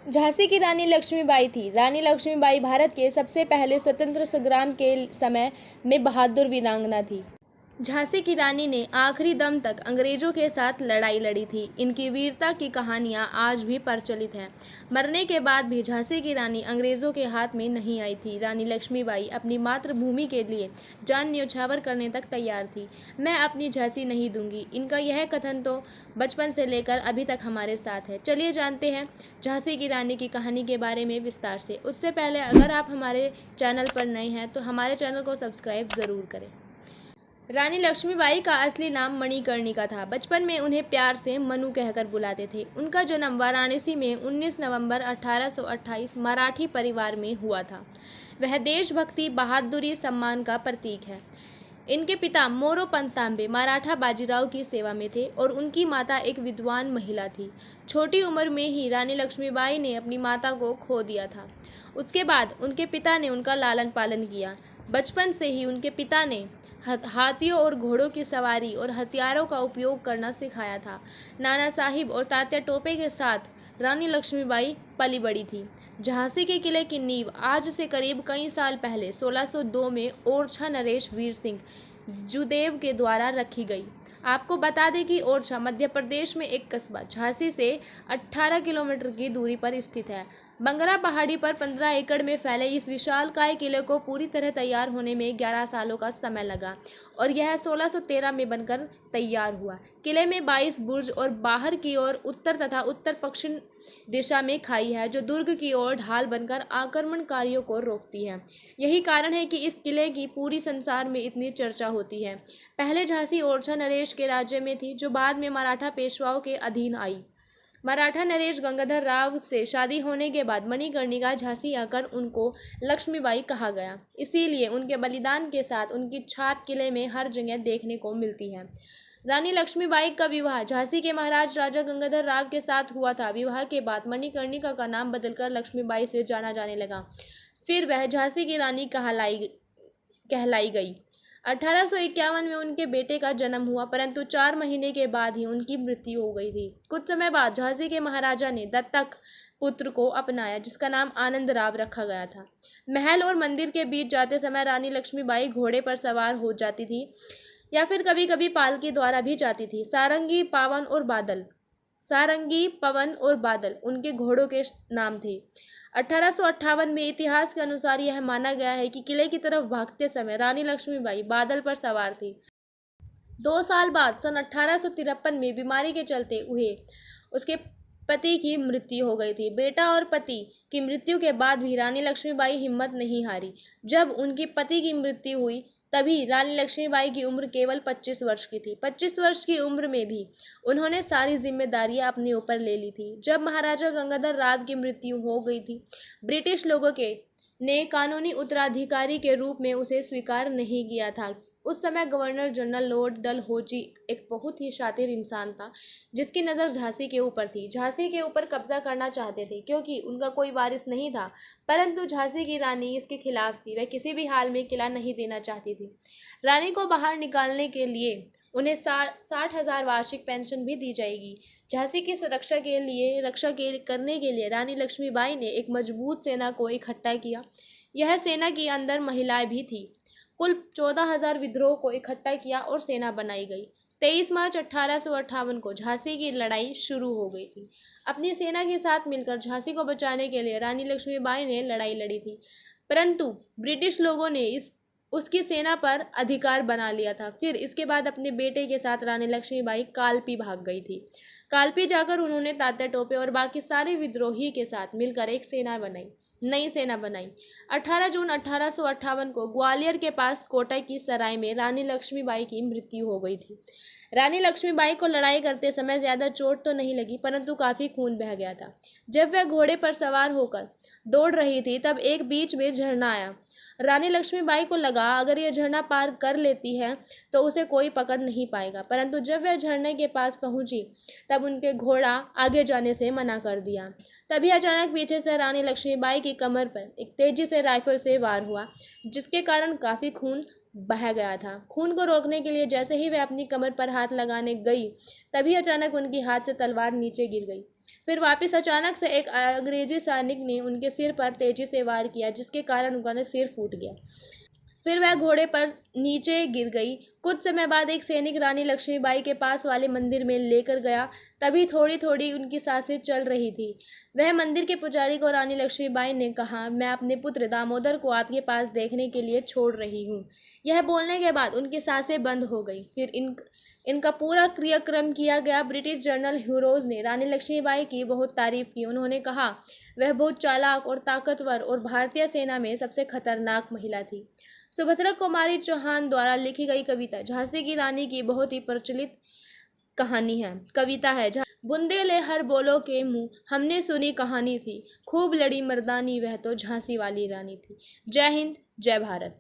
झांसी की रानी लक्ष्मीबाई थी। रानी लक्ष्मीबाई भारत के सबसे पहले स्वतंत्र संग्राम के समय में बहादुर वीरांगना थी। झांसी की रानी ने आखिरी दम तक अंग्रेजों के साथ लड़ाई लड़ी थी। इनकी वीरता की कहानियां आज भी प्रचलित हैं। मरने के बाद भी झांसी की रानी अंग्रेजों के हाथ में नहीं आई थी। रानी लक्ष्मीबाई अपनी मातृभूमि के लिए जान न्यौछावर करने तक तैयार थी। मैं अपनी झांसी नहीं दूंगी, इनका यह कथन तो बचपन से लेकर अभी तक हमारे साथ है। चलिए जानते हैं झांसी की रानी की कहानी के बारे में विस्तार से। उससे पहले अगर आप हमारे चैनल पर नए हैं तो हमारे चैनल को सब्सक्राइब ज़रूर करें। रानी लक्ष्मीबाई का असली नाम मणिकर्णिका था। बचपन में उन्हें प्यार से मनु कहकर बुलाते थे। उनका जन्म वाराणसी में 19 नवंबर 1828 मराठी परिवार में हुआ था। वह देशभक्ति, बहादुरी, सम्मान का प्रतीक है। इनके पिता मोरोपंत तांबे मराठा बाजीराव की सेवा में थे और उनकी माता एक विद्वान महिला थी। छोटी उम्र में ही रानी लक्ष्मीबाई ने अपनी माता को खो दिया था। उसके बाद उनके पिता ने उनका लालन पालन किया। बचपन से ही उनके पिता ने हाथियों और घोड़ों की सवारी और हथियारों का उपयोग करना सिखाया था। नाना साहिब और तात्या टोपे के साथ रानी लक्ष्मीबाई पली बड़ी थी। झांसी के किले की नींव आज से करीब कई साल पहले 1602 में ओरछा नरेश वीर सिंह जुदेव के द्वारा रखी गई। आपको बता दें कि ओरछा मध्य प्रदेश में एक कस्बा झांसी से 18 किलोमीटर की दूरी पर स्थित है। बंगरा पहाड़ी पर 15 एकड़ में फैले इस विशालकाय किले को पूरी तरह तैयार होने में 11 सालों का समय लगा और यह 1613 में बनकर तैयार हुआ। किले में 22 बुर्ज और बाहर की ओर उत्तर तथा उत्तर पश्चिम दिशा में खाई है जो दुर्ग की ओर ढाल बनकर आक्रमणकारियों को रोकती है। यही कारण है कि इस किले की पूरी संसार में इतनी चर्चा होती है। पहले झांसी ओरछा नरेश के राज्य में थी जो बाद में मराठा पेशवाओं के अधीन आई। मराठा नरेश गंगाधर राव से शादी होने के बाद मणिकर्णिका झांसी आकर उनको लक्ष्मीबाई कहा गया। इसीलिए उनके बलिदान के साथ उनकी छाप किले में हर जगह देखने को मिलती है। रानी लक्ष्मीबाई का विवाह झांसी के महाराज राजा गंगाधर राव के साथ हुआ था। विवाह के बाद मणिकर्णिका का नाम बदलकर लक्ष्मीबाई से जाना जाने लगा। फिर वह झांसी की रानी कहलाई गई। 1851 में उनके बेटे का जन्म हुआ, परंतु 4 महीने के बाद ही उनकी मृत्यु हो गई थी। कुछ समय बाद झांसी के महाराजा ने दत्तक पुत्र को अपनाया जिसका नाम आनंद राव रखा गया था। महल और मंदिर के बीच जाते समय रानी लक्ष्मीबाई घोड़े पर सवार हो जाती थी या फिर कभी कभी पालकी द्वारा भी जाती थी। सारंगी, पवन और बादल उनके घोड़ों के नाम थे। 1858 में इतिहास के अनुसार यह माना गया है कि किले की तरफ भागते समय रानी लक्ष्मीबाई बादल पर सवार थी। 2 साल बाद सन 1853 में बीमारी के चलते उसके पति की मृत्यु हो गई थी। बेटा और पति की मृत्यु के बाद भी रानी लक्ष्मीबाई हिम्मत नहीं हारी। जब उनके पति की मृत्यु हुई तभी रानी लक्ष्मीबाई की उम्र केवल 25 वर्ष की थी। 25 वर्ष की उम्र में भी उन्होंने सारी जिम्मेदारियां अपने ऊपर ले ली थी। जब महाराजा गंगाधर राव की मृत्यु हो गई थी, ब्रिटिश लोगों ने कानूनी उत्तराधिकारी के रूप में उसे स्वीकार नहीं किया था। उस समय गवर्नर जनरल लॉर्ड डलहौजी एक बहुत ही शातिर इंसान था जिसकी नज़र झांसी के ऊपर थी। झांसी के ऊपर कब्जा करना चाहते थे क्योंकि उनका कोई वारिस नहीं था, परंतु झांसी की रानी इसके खिलाफ थी। वह किसी भी हाल में किला नहीं देना चाहती थी। रानी को बाहर निकालने के लिए उन्हें 60,000 वार्षिक पेंशन भी दी जाएगी। झांसी की रक्षा करने के लिए रानी लक्ष्मीबाई ने एक मजबूत सेना को इकट्ठा किया। यह सेना के अंदर महिलाएं भी थी। कुल 14,000 विद्रोह को इकट्ठा किया और सेना बनाई गई। 23 मार्च 1858 को झांसी की लड़ाई शुरू हो गई थी। अपनी सेना के साथ मिलकर झांसी को बचाने के लिए रानी लक्ष्मीबाई ने लड़ाई लड़ी थी, परंतु ब्रिटिश लोगों ने उसकी सेना पर अधिकार बना लिया था। फिर इसके बाद अपने बेटे के साथ रानी लक्ष्मीबाई कालपी भाग गई थी। कालपी जाकर उन्होंने तात्या टोपे और बाकी सारे विद्रोही के साथ मिलकर एक नई सेना बनाई। 18 जून 1858 को ग्वालियर के पास कोटा की सराय में रानी लक्ष्मीबाई की मृत्यु हो गई थी। रानी लक्ष्मीबाई को लड़ाई करते समय ज़्यादा चोट तो नहीं लगी, परंतु काफ़ी खून बह गया था। जब वह घोड़े पर सवार होकर दौड़ रही थी तब एक बीच में झरना आया। रानी लक्ष्मीबाई को लगा अगर यह झरना पार कर लेती है तो उसे कोई पकड़ नहीं पाएगा, परंतु जब वह झरने के पास पहुंची तब उनके घोड़ा आगे जाने से मना कर दिया। तभी अचानक पीछे से रानी लक्ष्मीबाई की कमर पर एक तेजी से राइफल से वार हुआ, जिसके कारण काफ़ी खून बह गया था। खून को रोकने के लिए जैसे ही वह अपनी कमर पर हाथ लगाने गई तभी अचानक उनकी हाथ से तलवार नीचे गिर गई। फिर वापस अचानक से एक अंग्रेजी सैनिक ने उनके सिर पर तेजी से वार किया, जिसके कारण उनका सिर फूट गया। फिर वह घोड़े पर नीचे गिर गई। कुछ समय बाद एक सैनिक रानी लक्ष्मीबाई के पास वाले मंदिर में लेकर गया। तभी थोड़ी थोड़ी उनकी सांसें चल रही थी। वह मंदिर के पुजारी को रानी लक्ष्मीबाई ने कहा, मैं अपने पुत्र दामोदर को आपके पास देखने के लिए छोड़ रही हूँ। यह बोलने के बाद उनकी सांसें बंद हो गई। फिर इनका पूरा क्रियाक्रम किया गया। ब्रिटिश जनरल ह्यूरोज ने रानी लक्ष्मीबाई की बहुत तारीफ की। उन्होंने कहा, वह बहुत चालाक और ताकतवर और भारतीय सेना में सबसे खतरनाक महिला थी। सुभद्रा कुमारी चौहान द्वारा लिखी गई कविता झांसी की रानी की बहुत ही प्रचलित कविता है। बुंदेले हर बोलो के मुंह, हमने सुनी कहानी थी, खूब लड़ी मर्दानी, वह तो झांसी वाली रानी थी। जय हिंद, जय भारत।